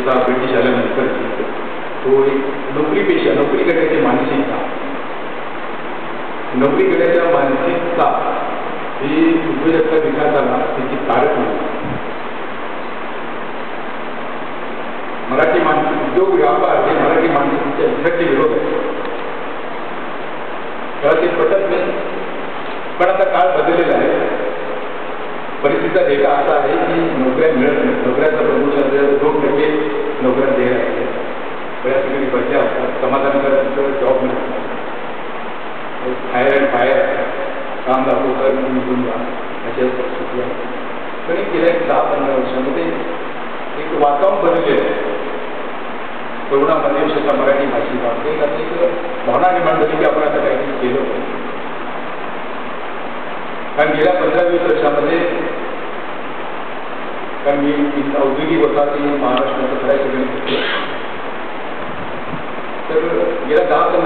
होता ब्रिटिश आल्यानंतर तो एक नोकरीपेक्षा नोकरी करण्याची मानसिकता ही उद्योजकता विकासाला त्याची कारक नाही. मराठी उद्योग व्यापार हे मराठी माणसांच्या इच्छाचे विरोध आहे. तेव्हा ते पटत नाही. पण आता काळ बदललेला आहे. परिस्थितीचा डेटा असा आहे की नोकऱ्या मिळत नाही. नोकऱ्याचा प्रमोशन 2% नोकऱ्या देत आहे. बऱ्याच ठिकाणी बदल्या असतात. समाधानकारक जॉब मिळतात. फायर काम दाखवकर निघून जा अशा परिस्थिती आहे. पण गेल्या 10-15 वर्षामध्ये एक वातावरण बनलेलं आहे. तरुणामध्ये विशेषतः मराठी भाषेत एक भावना निर्माण झाली की आपण आता काहीतरी केलं पाहिजे. कारण गेल्या 15-20 वर्षामध्ये कारण मी औद्योगिक होता ती महाराष्ट्राचं करायचं तर गेल्या 10-15